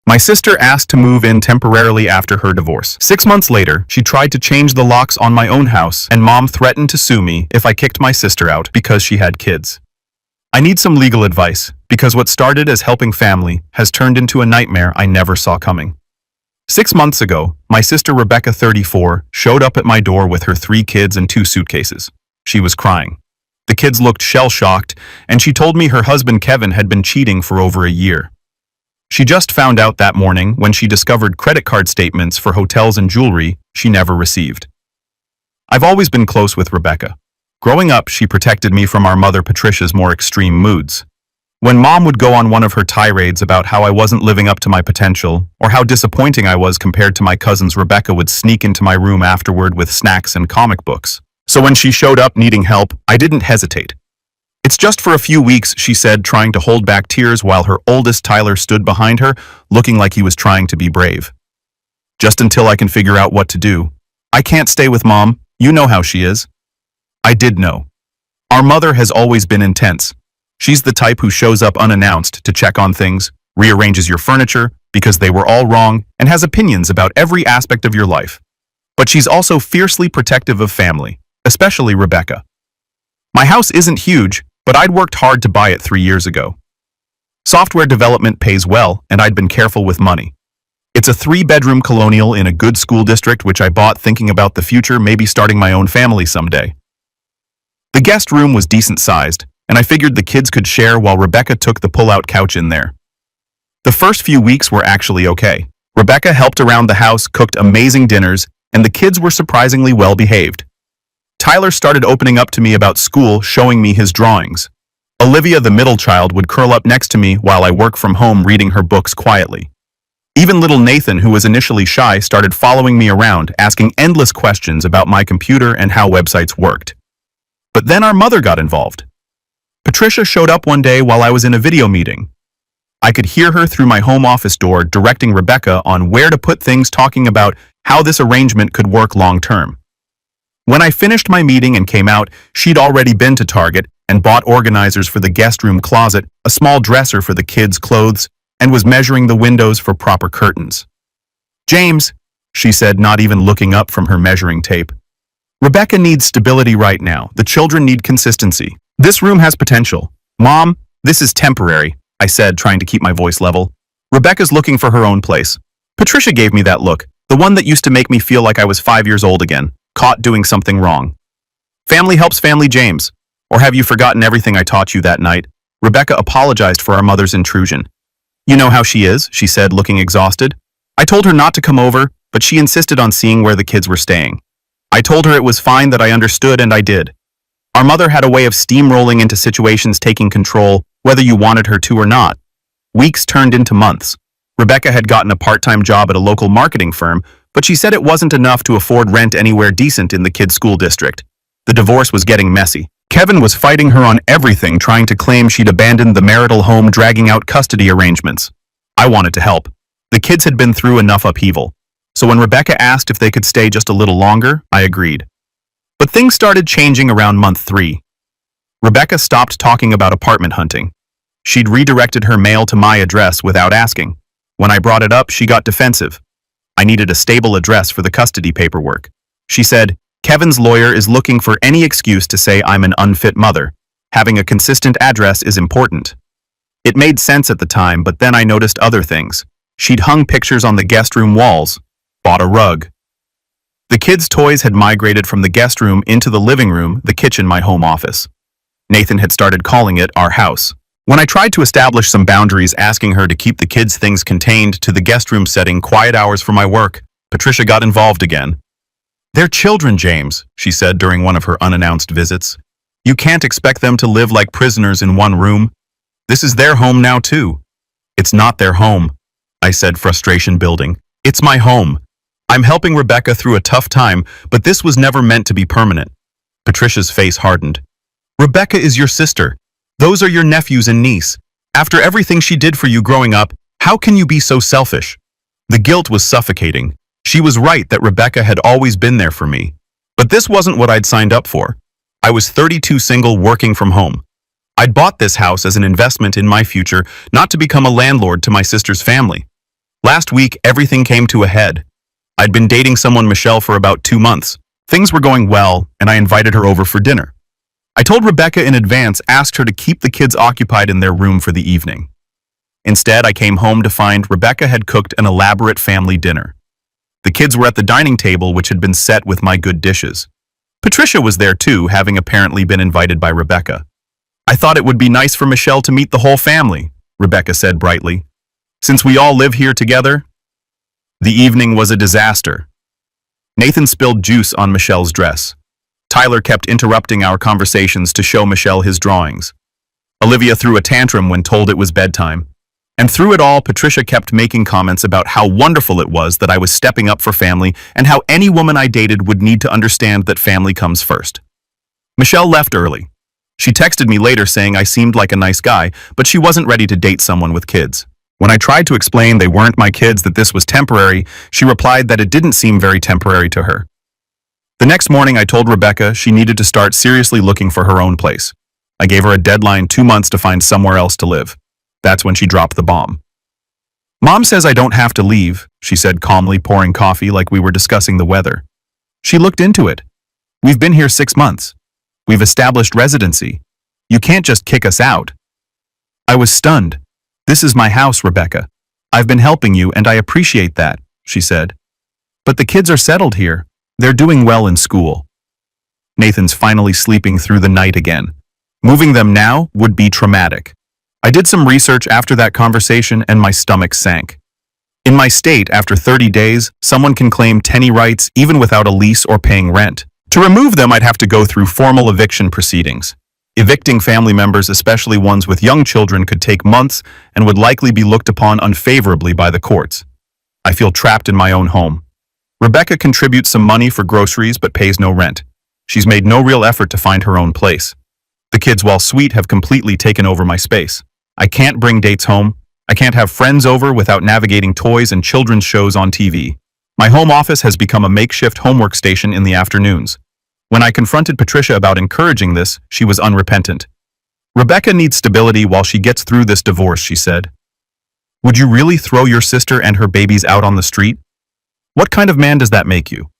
My sister asked to move in temporarily after her divorce. 6 months later, she tried to change the locks on my own house, and Mom threatened to sue me if I kicked my sister out because she had kids. I need some legal advice, because what started as helping family has turned into a nightmare I never saw coming. 6 months ago, my sister Rebecca, 34, showed up at my door with her 3 kids and 2 suitcases. She was crying. The kids looked shell-shocked, and she told me her husband Kevin had been cheating for over a year. She just found out that morning when she discovered credit card statements for hotels and jewelry she never received. I've always been close with Rebecca. Growing up, she protected me from our mother Patricia's more extreme moods. When Mom would go on one of her tirades about how I wasn't living up to my potential, or how disappointing I was compared to my cousins, Rebecca would sneak into my room afterward with snacks and comic books. So when she showed up needing help, I didn't hesitate. "It's just for a few weeks," she said, trying to hold back tears while her oldest Tyler stood behind her, looking like he was trying to be brave. "Just until I can figure out what to do. I can't stay with Mom. You know how she is." I did know. Our mother has always been intense. She's the type who shows up unannounced to check on things, rearranges your furniture because they were all wrong, and has opinions about every aspect of your life. But she's also fiercely protective of family, especially Rebecca. My house isn't huge, but I'd worked hard to buy it 3 years ago. Software development pays well, and I'd been careful with money. It's a 3-bedroom colonial in a good school district which I bought thinking about the future, maybe starting my own family someday. The guest room was decent-sized, and I figured the kids could share while Rebecca took the pull-out couch in there. The first few weeks were actually okay. Rebecca helped around the house, cooked amazing dinners, and the kids were surprisingly well-behaved. Tyler started opening up to me about school, showing me his drawings. Olivia, the middle child, would curl up next to me while I work from home reading her books quietly. Even little Nathan, who was initially shy, started following me around, asking endless questions about my computer and how websites worked. But then our mother got involved. Patricia showed up one day while I was in a video meeting. I could hear her through my home office door directing Rebecca on where to put things, talking about how this arrangement could work long-term. When I finished my meeting and came out, she'd already been to Target and bought organizers for the guest room closet, a small dresser for the kids' clothes, and was measuring the windows for proper curtains. "James," she said, not even looking up from her measuring tape, "Rebecca needs stability right now. The children need consistency. This room has potential. Mom, this is temporary," I said, trying to keep my voice level. "Rebecca's looking for her own place." Patricia gave me that look, the one that used to make me feel like I was 5 years old again, caught doing something wrong. "Family helps family, James. Or have you forgotten everything I taught you that night?" Rebecca apologized for our mother's intrusion. "You know how she is," she said, looking exhausted. "I told her not to come over, but she insisted on seeing where the kids were staying. I told her it was fine, that I understood, and I did." Our mother had a way of steamrolling into situations, taking control, whether you wanted her to or not. Weeks turned into months. Rebecca had gotten a part-time job at a local marketing firm, but she said it wasn't enough to afford rent anywhere decent in the kids' school district. The divorce was getting messy. Kevin was fighting her on everything, trying to claim she'd abandoned the marital home, dragging out custody arrangements. I wanted to help. The kids had been through enough upheaval. So when Rebecca asked if they could stay just a little longer, I agreed. But things started changing around month 3. Rebecca stopped talking about apartment hunting. She'd redirected her mail to my address without asking. When I brought it up, she got defensive. I needed a stable address for the custody paperwork. She said, "Kevin's lawyer is looking for any excuse to say I'm an unfit mother. Having a consistent address is important." It made sense at the time, but then I noticed other things. She'd hung pictures on the guest room walls, bought a rug. The kids' toys had migrated from the guest room into the living room, the kitchen, my home office. Nathan had started calling it our house. When I tried to establish some boundaries, asking her to keep the kids' things contained to the guest room setting, quiet hours for my work, Patricia got involved again. "They're children, James," she said during one of her unannounced visits. "You can't expect them to live like prisoners in one room. This is their home now, too." "It's not their home," I said, frustration building. "It's my home. I'm helping Rebecca through a tough time, but this was never meant to be permanent." Patricia's face hardened. "Rebecca is your sister. Those are your nephews and niece. After everything she did for you growing up, how can you be so selfish?" The guilt was suffocating. She was right that Rebecca had always been there for me. But this wasn't what I'd signed up for. I was 32, single, working from home. I'd bought this house as an investment in my future, not to become a landlord to my sister's family. Last week, everything came to a head. I'd been dating someone, Michelle, for about 2 months. Things were going well, and I invited her over for dinner. I told Rebecca in advance, asked her to keep the kids occupied in their room for the evening. Instead, I came home to find Rebecca had cooked an elaborate family dinner. The kids were at the dining table, which had been set with my good dishes. Patricia was there too, having apparently been invited by Rebecca. I thought it would be nice for Michelle to meet the whole family, Rebecca said brightly. Since we all live here together. The evening was a disaster. Nathan spilled juice on Michelle's dress. Tyler kept interrupting our conversations to show Michelle his drawings. Olivia threw a tantrum when told it was bedtime. And through it all, Patricia kept making comments about how wonderful it was that I was stepping up for family and how any woman I dated would need to understand that family comes first. Michelle left early. She texted me later saying I seemed like a nice guy, but she wasn't ready to date someone with kids. When I tried to explain they weren't my kids, that this was temporary, she replied that it didn't seem very temporary to her. The next morning, I told Rebecca she needed to start seriously looking for her own place. I gave her a deadline, 2 months to find somewhere else to live. That's when she dropped the bomb. Mom says I don't have to leave, she said calmly, pouring coffee like we were discussing the weather. She looked into it. We've been here 6 months. We've established residency. You can't just kick us out. I was stunned. This is my house, Rebecca. I've been helping you and I appreciate that, she said. But the kids are settled here. They're doing well in school. Nathan's finally sleeping through the night again. Moving them now would be traumatic. I did some research after that conversation and my stomach sank. In my state, after 30 days, someone can claim tenant rights even without a lease or paying rent. To remove them, I'd have to go through formal eviction proceedings. Evicting family members, especially ones with young children, could take months and would likely be looked upon unfavorably by the courts. I feel trapped in my own home. Rebecca contributes some money for groceries but pays no rent. She's made no real effort to find her own place. The kids, while sweet, have completely taken over my space. I can't bring dates home. I can't have friends over without navigating toys and children's shows on TV. My home office has become a makeshift homework station in the afternoons. When I confronted Patricia about encouraging this, she was unrepentant. Rebecca needs stability while she gets through this divorce, she said. Would you really throw your sister and her babies out on the street? What kind of man does that make you?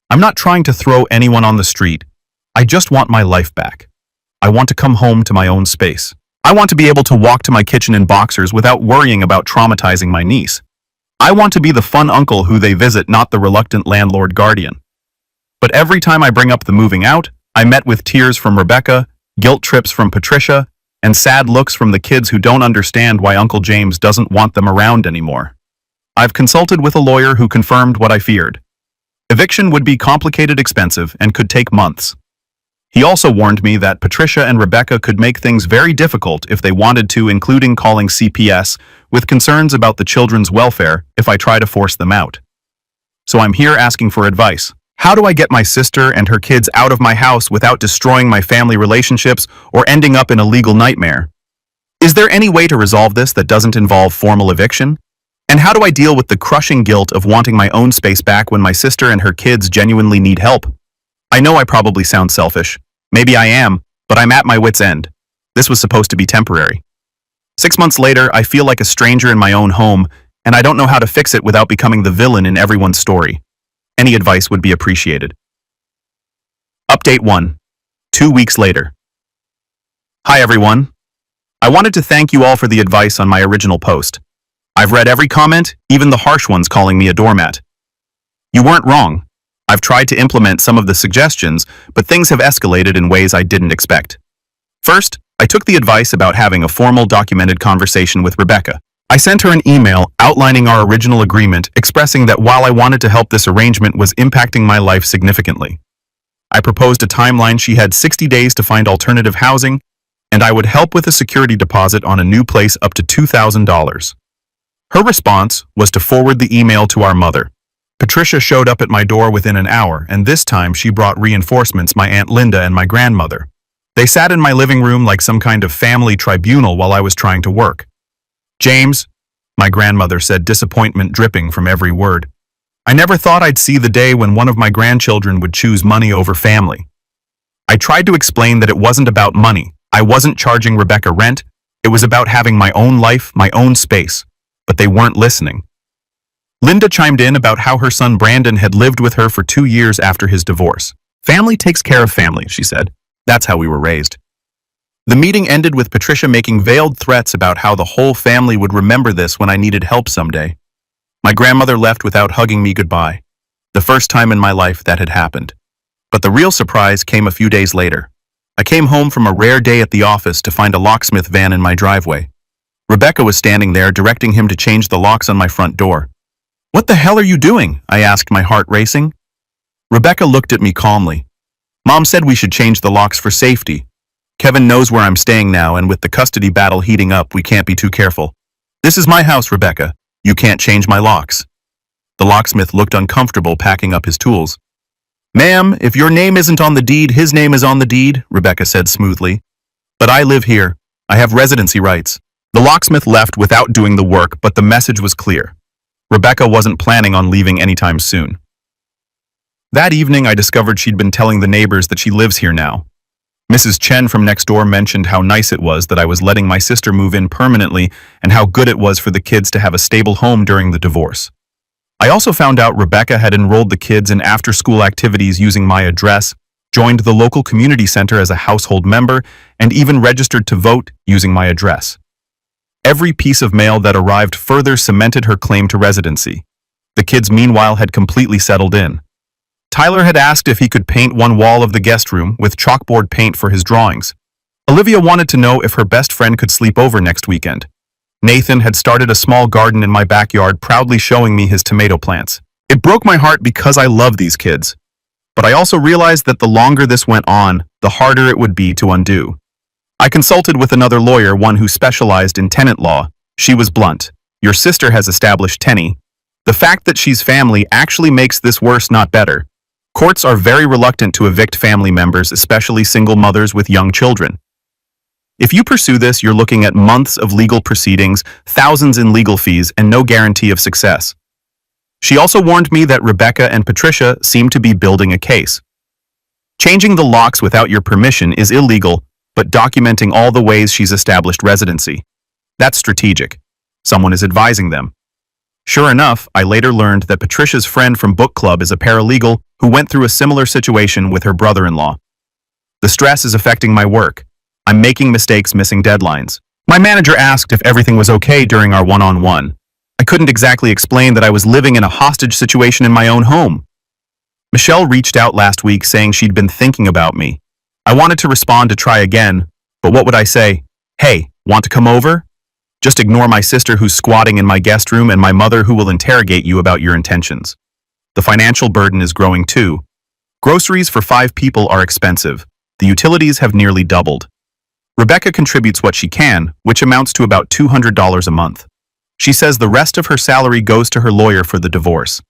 I'm not trying to throw anyone on the street. I just want my life back. I want to come home to my own space. I want to be able to walk to my kitchen in boxers without worrying about traumatizing my niece. I want to be the fun uncle who they visit, not the reluctant landlord guardian. But every time I bring up the moving out, I met with tears from Rebecca, guilt trips from Patricia, and sad looks from the kids who don't understand why Uncle James doesn't want them around anymore. I've consulted with a lawyer who confirmed what I feared. Eviction would be complicated, expensive, and could take months. He also warned me that Patricia and Rebecca could make things very difficult if they wanted to, including calling CPS with concerns about the children's welfare if I try to force them out. So I'm here asking for advice. How do I get my sister and her kids out of my house without destroying my family relationships or ending up in a legal nightmare? Is there any way to resolve this that doesn't involve formal eviction? And how do I deal with the crushing guilt of wanting my own space back when my sister and her kids genuinely need help? I know I probably sound selfish. Maybe I am, but I'm at my wit's end. This was supposed to be temporary. 6 months later, I feel like a stranger in my own home, and I don't know how to fix it without becoming the villain in everyone's story. Any advice would be appreciated. Update 1. 2 weeks later. Hi everyone. I wanted to thank you all for the advice on my original post. I've read every comment, even the harsh ones calling me a doormat. You weren't wrong. I've tried to implement some of the suggestions, but things have escalated in ways I didn't expect. First, I took the advice about having a formal documented conversation with Rebecca. I sent her an email outlining our original agreement, expressing that while I wanted to help, this arrangement was impacting my life significantly. I proposed a timeline. She had 60 days to find alternative housing, and I would help with a security deposit on a new place up to $2,000. Her response was to forward the email to our mother. Patricia showed up at my door within an hour, and this time she brought reinforcements, my Aunt Linda and my grandmother. They sat in my living room like some kind of family tribunal while I was trying to work. James, my grandmother said, disappointment dripping from every word. I never thought I'd see the day when one of my grandchildren would choose money over family. I tried to explain that it wasn't about money. I wasn't charging Rebecca rent. It was about having my own life, my own space. But they weren't listening. Linda chimed in about how her son Brandon had lived with her for 2 years after his divorce. Family takes care of family, she said. That's how we were raised. The meeting ended with Patricia making veiled threats about how the whole family would remember this when I needed help someday. My grandmother left without hugging me goodbye. The first time in my life that had happened. But the real surprise came a few days later. I came home from a rare day at the office to find a locksmith van in my driveway. Rebecca was standing there directing him to change the locks on my front door. "What the hell are you doing?" I asked, my heart racing. Rebecca looked at me calmly. "Mom said we should change the locks for safety. Kevin knows where I'm staying now, and with the custody battle heating up, we can't be too careful. This is my house, Rebecca. You can't change my locks." The locksmith looked uncomfortable packing up his tools. "Ma'am, if your name isn't on the deed, his name is on the deed," Rebecca said smoothly. "But I live here. I have residency rights." The locksmith left without doing the work, but the message was clear. Rebecca wasn't planning on leaving anytime soon. That evening, I discovered she'd been telling the neighbors that she lives here now. Mrs. Chen from next door mentioned how nice it was that I was letting my sister move in permanently and how good it was for the kids to have a stable home during the divorce. I also found out Rebecca had enrolled the kids in after-school activities using my address, joined the local community center as a household member, and even registered to vote using my address. Every piece of mail that arrived further cemented her claim to residency. The kids, meanwhile, had completely settled in. Tyler had asked if he could paint one wall of the guest room with chalkboard paint for his drawings. Olivia wanted to know if her best friend could sleep over next weekend. Nathan had started a small garden in my backyard, proudly showing me his tomato plants. It broke my heart because I love these kids. But I also realized that the longer this went on, the harder it would be to undo. I consulted with another lawyer, one who specialized in tenant law. She was blunt. "Your sister has established tenny. The fact that she's family actually makes this worse, not better. Courts are very reluctant to evict family members, especially single mothers with young children. If you pursue this, you're looking at months of legal proceedings, thousands in legal fees, and no guarantee of success." She also warned me that Rebecca and Patricia seem to be building a case. Changing the locks without your permission is illegal, but documenting all the ways she's established residency. That's strategic. Someone is advising them. Sure enough, I later learned that Patricia's friend from book club is a paralegal who went through a similar situation with her brother-in-law. The stress is affecting my work. I'm making mistakes, missing deadlines. My manager asked if everything was okay during our one-on-one. I couldn't exactly explain that I was living in a hostage situation in my own home. Michelle reached out last week saying she'd been thinking about me. I wanted to respond to try again, but what would I say? "Hey, want to come over?" Just ignore my sister who's squatting in my guest room and my mother who will interrogate you about your intentions. The financial burden is growing too. Groceries for 5 people are expensive. The utilities have nearly doubled. Rebecca contributes what she can, which amounts to about $200 a month. She says the rest of her salary goes to her lawyer for the divorce.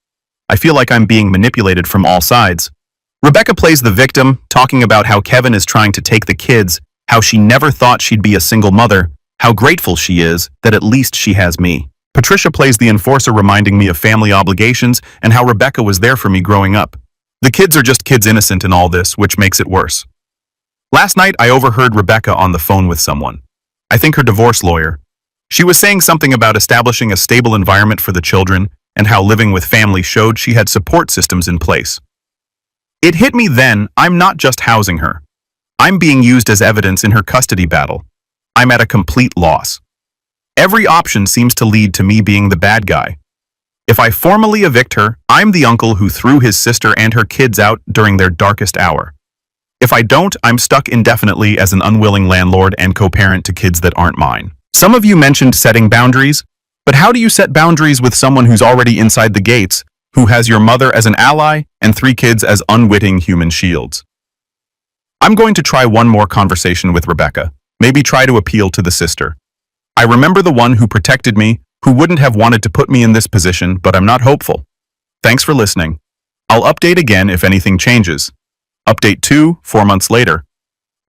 I feel like I'm being manipulated from all sides. Rebecca plays the victim, talking about how Kevin is trying to take the kids, how she never thought she'd be a single mother, how grateful she is that at least she has me. Patricia plays the enforcer, reminding me of family obligations and how Rebecca was there for me growing up. The kids are just kids, innocent in all this, which makes it worse. Last night, I overheard Rebecca on the phone with someone. I think her divorce lawyer. She was saying something about establishing a stable environment for the children and how living with family showed she had support systems in place. It hit me then, I'm not just housing her. I'm being used as evidence in her custody battle. I'm at a complete loss. Every option seems to lead to me being the bad guy. If I formally evict her, I'm the uncle who threw his sister and her kids out during their darkest hour. If I don't, I'm stuck indefinitely as an unwilling landlord and co-parent to kids that aren't mine. Some of you mentioned setting boundaries, but how do you set boundaries with someone who's already inside the gates, who has your mother as an ally and 3 kids as unwitting human shields? I'm going to try one more conversation with Rebecca, maybe try to appeal to the sister. I remember the one who protected me, who wouldn't have wanted to put me in this position, but I'm not hopeful. Thanks for listening. I'll update again if anything changes. Update 2, 4 months later.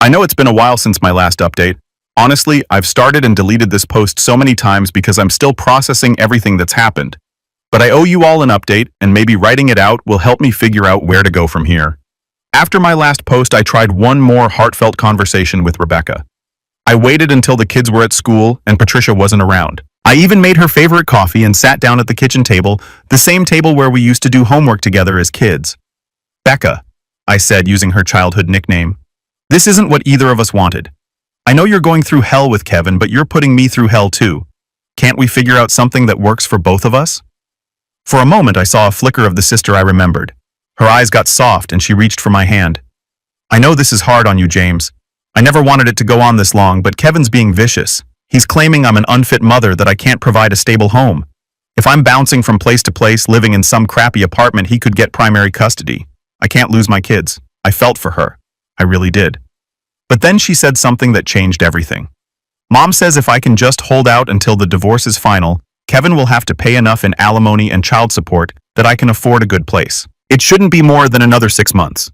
I know it's been a while since my last update. Honestly, I've started and deleted this post so many times because I'm still processing everything that's happened. But I owe you all an update, and maybe writing it out will help me figure out where to go from here. After my last post, I tried one more heartfelt conversation with Rebecca. I waited until the kids were at school and Patricia wasn't around. I even made her favorite coffee and sat down at the kitchen table, the same table where we used to do homework together as kids. Becca, I said using her childhood nickname. This isn't what either of us wanted. I know you're going through hell with Kevin, but you're putting me through hell too. Can't we figure out something that works for both of us? For a moment I saw a flicker of the sister I remembered. Her eyes got soft and she reached for my hand. I know this is hard on you, James. I never wanted it to go on this long, but Kevin's being vicious. He's claiming I'm an unfit mother, that I can't provide a stable home. If I'm bouncing from place to place, living in some crappy apartment, he could get primary custody. I can't lose my kids. I felt for her. I really did. But then she said something that changed everything. Mom says if I can just hold out until the divorce is final, Kevin will have to pay enough in alimony and child support that I can afford a good place. It shouldn't be more than another 6 months.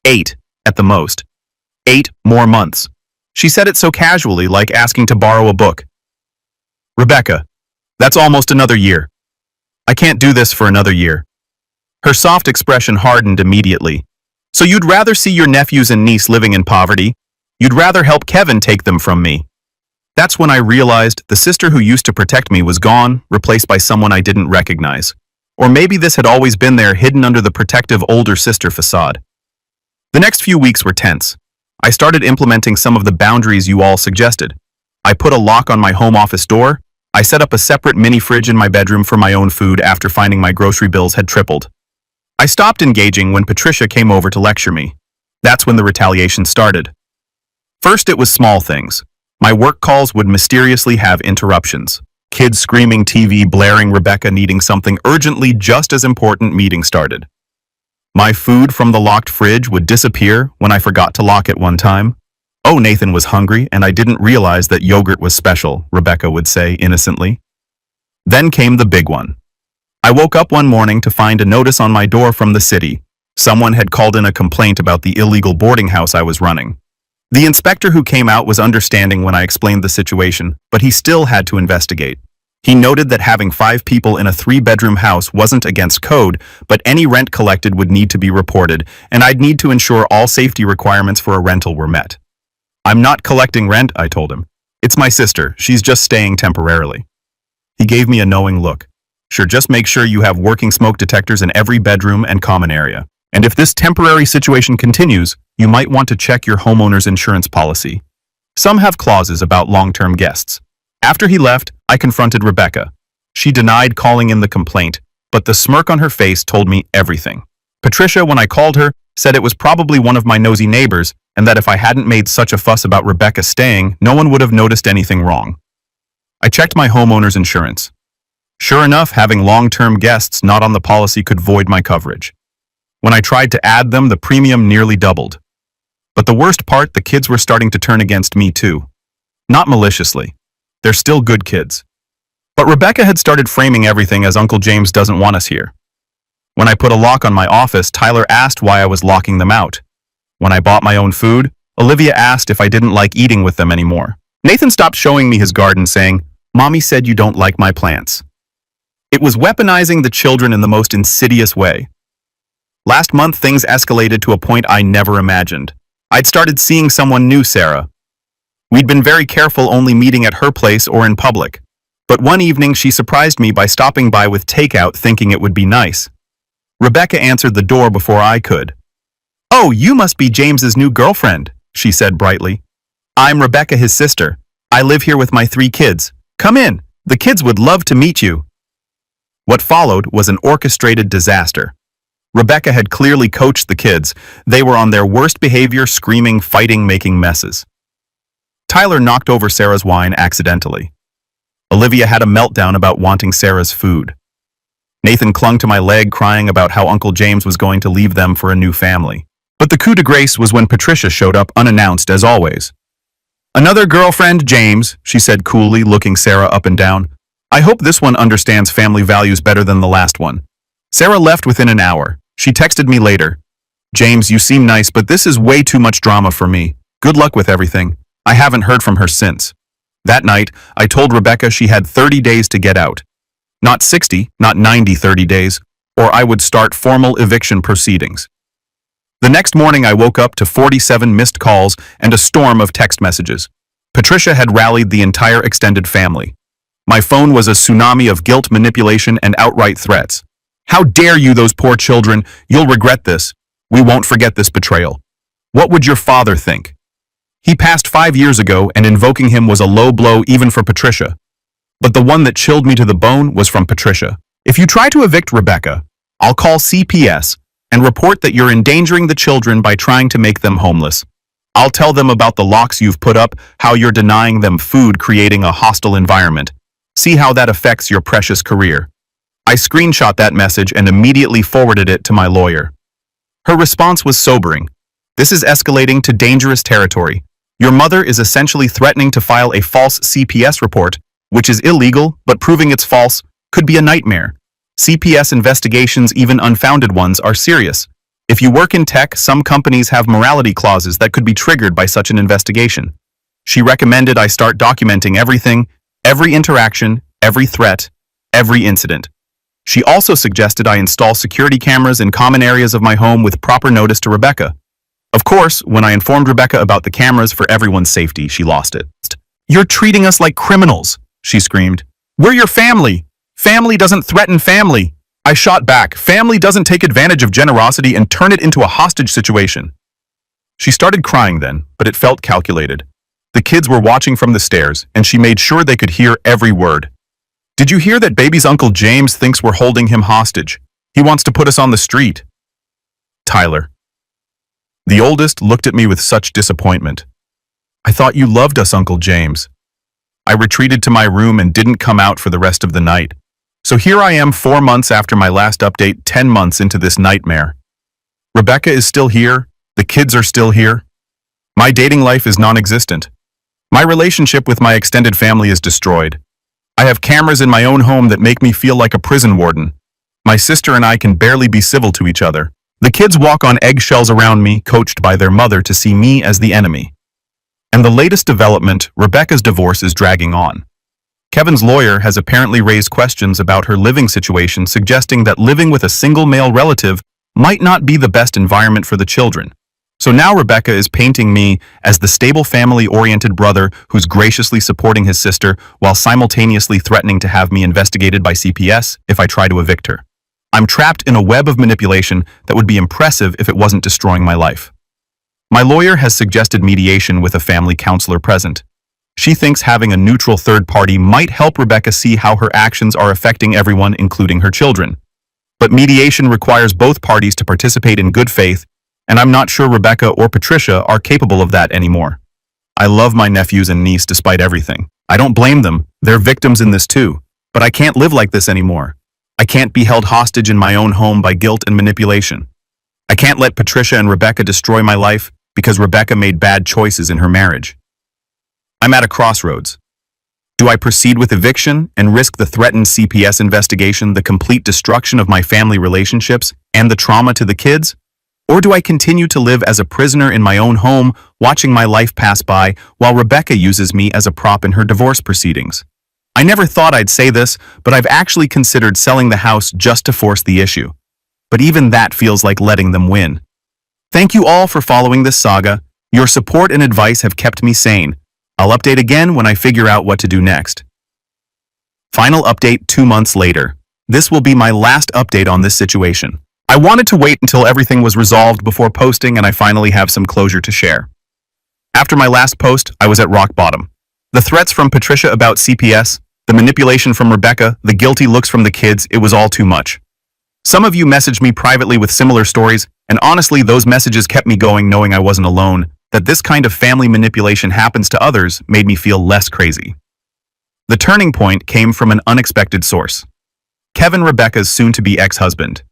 8, at the most. 8 more months. She said it so casually, like asking to borrow a book. Rebecca, that's almost another year. I can't do this for another year. Her soft expression hardened immediately. So you'd rather see your nephews and niece living in poverty? You'd rather help Kevin take them from me? That's when I realized the sister who used to protect me was gone, replaced by someone I didn't recognize. Or maybe this had always been there, hidden under the protective older sister facade. The next few weeks were tense. I started implementing some of the boundaries you all suggested. I put a lock on my home office door. I set up a separate mini fridge in my bedroom for my own food after finding my grocery bills had tripled. I stopped engaging when Patricia came over to lecture me. That's when the retaliation started. First, it was small things. My work calls would mysteriously have interruptions. Kids screaming, TV blaring, Rebecca needing something urgently, just as important meeting started. My food from the locked fridge would disappear when I forgot to lock it one time. Oh, Nathan was hungry and I didn't realize that yogurt was special, Rebecca would say innocently. Then came the big one. I woke up one morning to find a notice on my door from the city. Someone had called in a complaint about the illegal boarding house I was running. The inspector who came out was understanding when I explained the situation, but he still had to investigate. He noted that having 5 people in a 3-bedroom house wasn't against code, but any rent collected would need to be reported, and I'd need to ensure all safety requirements for a rental were met. I'm not collecting rent, I told him. It's my sister. She's just staying temporarily. He gave me a knowing look. Sure, just make sure you have working smoke detectors in every bedroom and common area. And if this temporary situation continues, you might want to check your homeowner's insurance policy. Some have clauses about long-term guests. After he left, I confronted Rebecca. She denied calling in the complaint, but the smirk on her face told me everything. Patricia, when I called her, said it was probably one of my nosy neighbors, and that if I hadn't made such a fuss about Rebecca staying, no one would have noticed anything wrong. I checked my homeowner's insurance. Sure enough, having long-term guests not on the policy could void my coverage. When I tried to add them, the premium nearly doubled. But the worst part, the kids were starting to turn against me too. Not maliciously. They're still good kids. But Rebecca had started framing everything as Uncle James doesn't want us here. When I put a lock on my office, Tyler asked why I was locking them out. When I bought my own food, Olivia asked if I didn't like eating with them anymore. Nathan stopped showing me his garden, saying, "Mommy said you don't like my plants." It was weaponizing the children in the most insidious way. Last month, things escalated to a point I never imagined. I'd started seeing someone new, Sarah. We'd been very careful, only meeting at her place or in public. But one evening, she surprised me by stopping by with takeout, thinking it would be nice. Rebecca answered the door before I could. "Oh, you must be James's new girlfriend," she said brightly. "I'm Rebecca, his sister. I live here with my 3 kids. Come in. The kids would love to meet you." What followed was an orchestrated disaster. Rebecca had clearly coached the kids. They were on their worst behavior, screaming, fighting, making messes. Tyler knocked over Sarah's wine accidentally. Olivia had a meltdown about wanting Sarah's food. Nathan clung to my leg, crying about how Uncle James was going to leave them for a new family. But the coup de grace was when Patricia showed up unannounced as always. "Another girlfriend, James," she said coolly, looking Sarah up and down. "I hope this one understands family values better than the last one." Sarah left within an hour. She texted me later. "James, you seem nice, but this is way too much drama for me. Good luck with everything." I haven't heard from her since. That night, I told Rebecca she had 30 days to get out. Not 60, not 90, 30 days, or I would start formal eviction proceedings. The next morning, I woke up to 47 missed calls and a storm of text messages. Patricia had rallied the entire extended family. My phone was a tsunami of guilt, manipulation, and outright threats. How dare you, those poor children? You'll regret this. We won't forget this betrayal. What would your father think? He passed 5 years ago, and invoking him was a low blow even for Patricia. But the one that chilled me to the bone was from Patricia. If you try to evict Rebecca, I'll call CPS and report that you're endangering the children by trying to make them homeless. I'll tell them about the locks you've put up, how you're denying them food, creating a hostile environment. See how that affects your precious career. I screenshot that message and immediately forwarded it to my lawyer. Her response was sobering. This is escalating to dangerous territory. Your mother is essentially threatening to file a false CPS report, which is illegal, but proving it's false could be a nightmare. CPS investigations, even unfounded ones, are serious. If you work in tech, some companies have morality clauses that could be triggered by such an investigation. She recommended I start documenting everything, every interaction, every threat, every incident. She also suggested I install security cameras in common areas of my home with proper notice to Rebecca. Of course, when I informed Rebecca about the cameras for everyone's safety, she lost it. "You're treating us like criminals," she screamed. "We're your family. Family doesn't threaten family." I shot back. Family doesn't take advantage of generosity and turn it into a hostage situation. She started crying then, but it felt calculated. The kids were watching from the stairs, and she made sure they could hear every word. "Did you hear that baby's Uncle James thinks we're holding him hostage? He wants to put us on the street." Tyler. The oldest looked at me with such disappointment. "I thought you loved us, Uncle James." I retreated to my room and didn't come out for the rest of the night. So here I am 4 months after my last update, 10 months into this nightmare. Rebecca is still here. The kids are still here. My dating life is non-existent. My relationship with my extended family is destroyed. I have cameras in my own home that make me feel like a prison warden. My sister and I can barely be civil to each other. The kids walk on eggshells around me, coached by their mother to see me as the enemy. And the latest development, Rebecca's divorce is dragging on. Kevin's lawyer has apparently raised questions about her living situation, suggesting that living with a single male relative might not be the best environment for the children. So now Rebecca is painting me as the stable family-oriented brother who's graciously supporting his sister while simultaneously threatening to have me investigated by CPS if I try to evict her. I'm trapped in a web of manipulation that would be impressive if it wasn't destroying my life. My lawyer has suggested mediation with a family counselor present. She thinks having a neutral third party might help Rebecca see how her actions are affecting everyone, including her children. But mediation requires both parties to participate in good faith, and I'm not sure Rebecca or Patricia are capable of that anymore. I love my nephews and niece despite everything. I don't blame them. They're victims in this too. But I can't live like this anymore. I can't be held hostage in my own home by guilt and manipulation. I can't let Patricia and Rebecca destroy my life because Rebecca made bad choices in her marriage. I'm at a crossroads. Do I proceed with eviction and risk the threatened CPS investigation, the complete destruction of my family relationships, and the trauma to the kids? Or do I continue to live as a prisoner in my own home, watching my life pass by while Rebecca uses me as a prop in her divorce proceedings? I never thought I'd say this, but I've actually considered selling the house just to force the issue. But even that feels like letting them win. Thank you all for following this saga. Your support and advice have kept me sane. I'll update again when I figure out what to do next. Final update 2 months later. This will be my last update on this situation. I wanted to wait until everything was resolved before posting, and I finally have some closure to share. After my last post, I was at rock bottom. The threats from Patricia about CPS, the manipulation from Rebecca, the guilty looks from the kids, it was all too much. Some of you messaged me privately with similar stories, and honestly, those messages kept me going knowing I wasn't alone. That this kind of family manipulation happens to others made me feel less crazy. The turning point came from an unexpected source. Kevin, Rebecca's soon-to-be ex-husband.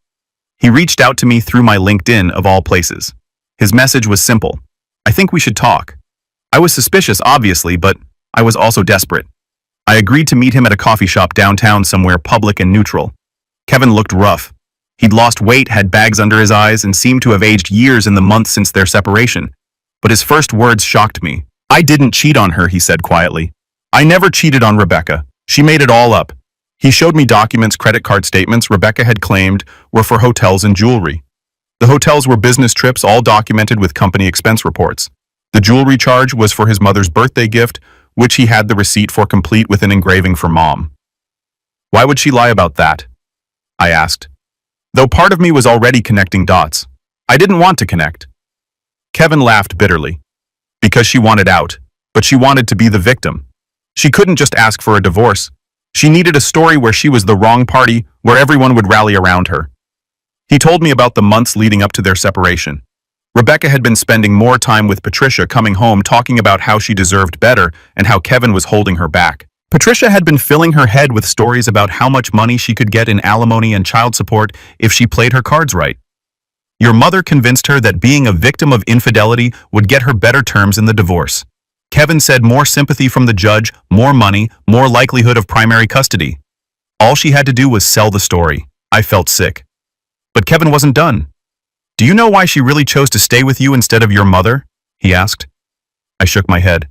He reached out to me through my LinkedIn of all places. His message was simple. I think we should talk. I was suspicious, obviously, but I was also desperate. I agreed to meet him at a coffee shop downtown somewhere public and neutral. Kevin looked rough. He'd lost weight, had bags under his eyes, and seemed to have aged years in the months since their separation. But his first words shocked me. "I didn't cheat on her," he said quietly. "I never cheated on Rebecca. She made it all up." He showed me documents, credit card statements Rebecca had claimed were for hotels and jewelry. The hotels were business trips, all documented with company expense reports. The jewelry charge was for his mother's birthday gift, which he had the receipt for complete with an engraving for Mom. Why would she lie about that? I asked. Though part of me was already connecting dots, I didn't want to connect. Kevin laughed bitterly. Because she wanted out, but she wanted to be the victim. She couldn't just ask for a divorce. She needed a story where she was the wrong party, where everyone would rally around her. He told me about the months leading up to their separation. Rebecca had been spending more time with Patricia, coming home talking about how she deserved better and how Kevin was holding her back. Patricia had been filling her head with stories about how much money she could get in alimony and child support if she played her cards right. Your mother convinced her that being a victim of infidelity would get her better terms in the divorce. Kevin said more sympathy from the judge, more money, more likelihood of primary custody. All she had to do was sell the story. I felt sick. But Kevin wasn't done. Do you know why she really chose to stay with you instead of your mother? He asked. I shook my head.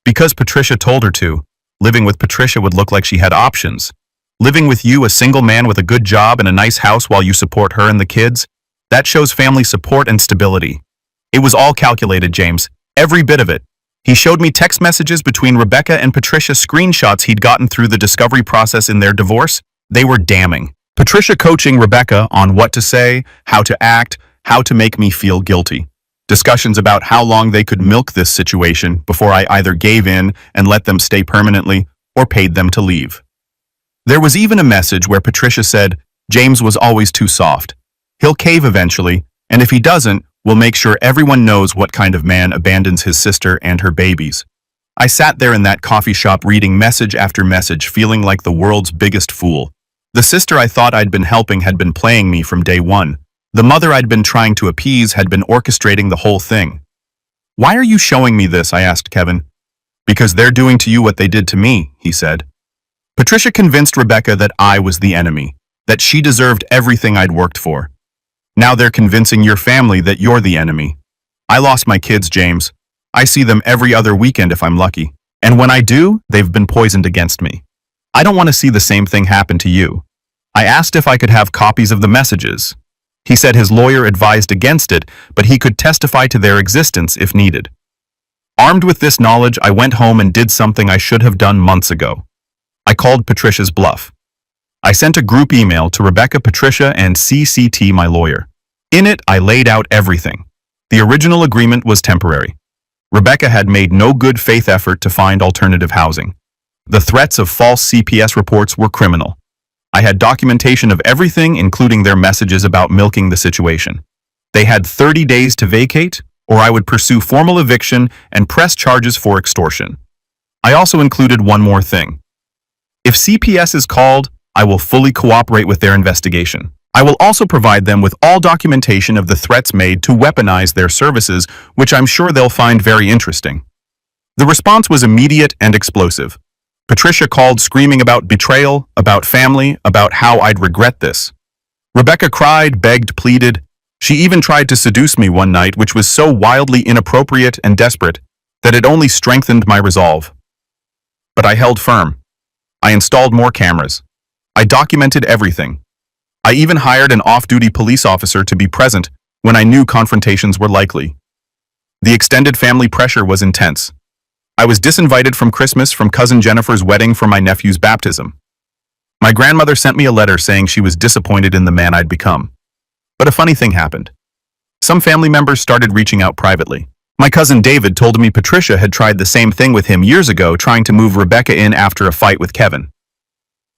Because Patricia told her to. Living with Patricia would look like she had options. Living with you, a single man with a good job and a nice house while you support her and the kids, that shows family support and stability. It was all calculated, James. Every bit of it. He showed me text messages between Rebecca and Patricia, screenshots he'd gotten through the discovery process in their divorce. They were damning. Patricia coaching Rebecca on what to say, how to act, how to make me feel guilty. Discussions about how long they could milk this situation before I either gave in and let them stay permanently or paid them to leave. There was even a message where Patricia said, James was always too soft. He'll cave eventually, and if he doesn't, we'll make sure everyone knows what kind of man abandons his sister and her babies. I sat there in that coffee shop reading message after message, feeling like the world's biggest fool. The sister I thought I'd been helping had been playing me from day one. The mother I'd been trying to appease had been orchestrating the whole thing. Why are you showing me this? I asked Kevin. Because they're doing to you what they did to me, he said. Patricia convinced Rebecca that I was the enemy, that she deserved everything I'd worked for. Now they're convincing your family that you're the enemy. I lost my kids, James. I see them every other weekend if I'm lucky. And when I do, they've been poisoned against me. I don't want to see the same thing happen to you. I asked if I could have copies of the messages. He said his lawyer advised against it, but he could testify to their existence if needed. Armed with this knowledge, I went home and did something I should have done months ago. I called Patricia's bluff. I sent a group email to Rebecca, Patricia, and CCT, my lawyer. In it, I laid out everything. The original agreement was temporary. Rebecca had made no good faith effort to find alternative housing. The threats of false CPS reports were criminal. I had documentation of everything, including their messages about milking the situation. They had 30 days to vacate, or I would pursue formal eviction and press charges for extortion. I also included one more thing. If CPS is called, I will fully cooperate with their investigation. I will also provide them with all documentation of the threats made to weaponize their services, which I'm sure they'll find very interesting. The response was immediate and explosive. Patricia called screaming about betrayal, about family, about how I'd regret this. Rebecca cried, begged, pleaded. She even tried to seduce me one night, which was so wildly inappropriate and desperate that it only strengthened my resolve. But I held firm. I installed more cameras. I documented everything. I even hired an off-duty police officer to be present when I knew confrontations were likely. The extended family pressure was intense. I was disinvited from Christmas, from cousin Jennifer's wedding, for my nephew's baptism. My grandmother sent me a letter saying she was disappointed in the man I'd become. But a funny thing happened. Some family members started reaching out privately. My cousin David told me Patricia had tried the same thing with him years ago, trying to move Rebecca in after a fight with Kevin.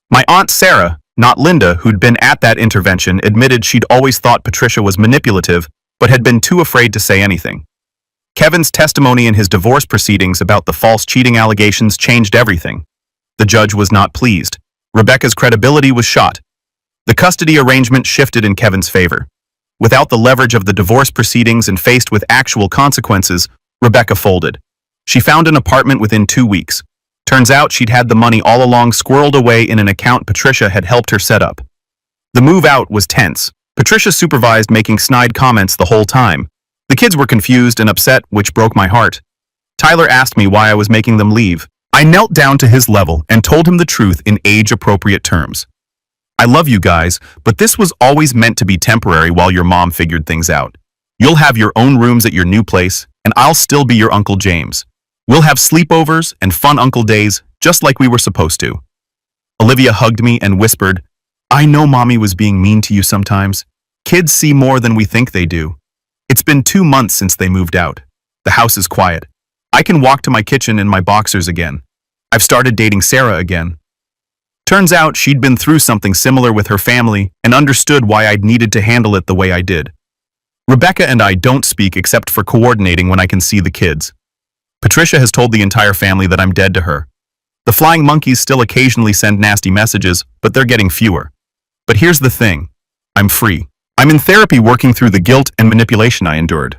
My aunt Sarah, not Linda, who'd been at that intervention, admitted she'd always thought Patricia was manipulative, but had been too afraid to say anything. Kevin's testimony in his divorce proceedings about the false cheating allegations changed everything. The judge was not pleased. Rebecca's credibility was shot. The custody arrangement shifted in Kevin's favor. Without the leverage of the divorce proceedings and faced with actual consequences, Rebecca folded. She found an apartment within 2 weeks. Turns out she'd had the money all along squirreled away in an account Patricia had helped her set up. The move out was tense. Patricia supervised, making snide comments the whole time. The kids were confused and upset, which broke my heart. Tyler asked me why I was making them leave. I knelt down to his level and told him the truth in age-appropriate terms. I love you guys, but this was always meant to be temporary while your mom figured things out. You'll have your own rooms at your new place, and I'll still be your Uncle James. We'll have sleepovers and fun uncle days, just like we were supposed to. Olivia hugged me and whispered, I know mommy was being mean to you sometimes. Kids see more than we think they do. It's been 2 months since they moved out. The house is quiet. I can walk to my kitchen in my boxers again. I've started dating Sarah again. Turns out she'd been through something similar with her family and understood why I'd needed to handle it the way I did. Rebecca and I don't speak except for coordinating when I can see the kids. Patricia has told the entire family that I'm dead to her. The flying monkeys still occasionally send nasty messages, but they're getting fewer. But here's the thing. I'm free. I'm in therapy working through the guilt and manipulation I endured.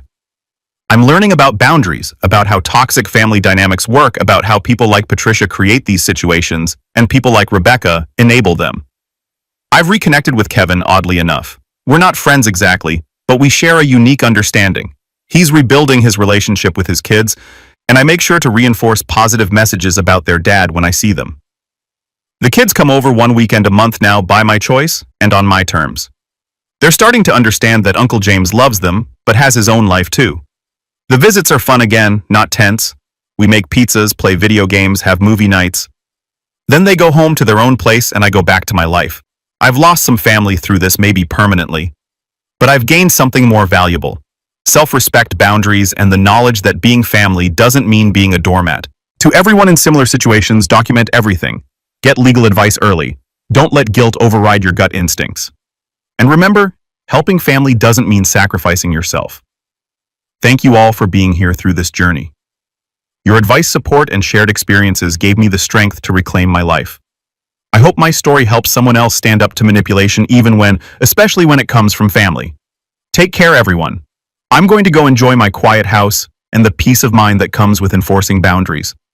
I'm learning about boundaries, about how toxic family dynamics work, about how people like Patricia create these situations, and people like Rebecca enable them. I've reconnected with Kevin, oddly enough. We're not friends exactly, but we share a unique understanding. He's rebuilding his relationship with his kids, and I make sure to reinforce positive messages about their dad when I see them. The kids come over 1 weekend a month now by my choice and on my terms. They're starting to understand that Uncle James loves them, but has his own life too. The visits are fun again, not tense. We make pizzas, play video games, have movie nights. Then they go home to their own place and I go back to my life. I've lost some family through this, maybe permanently. But I've gained something more valuable. Self-respect, boundaries, and the knowledge that being family doesn't mean being a doormat. To everyone in similar situations, document everything. Get legal advice early. Don't let guilt override your gut instincts. And remember, helping family doesn't mean sacrificing yourself. Thank you all for being here through this journey. Your advice, support, and shared experiences gave me the strength to reclaim my life. I hope my story helps someone else stand up to manipulation especially when it comes from family. Take care, everyone. I'm going to go enjoy my quiet house and the peace of mind that comes with enforcing boundaries.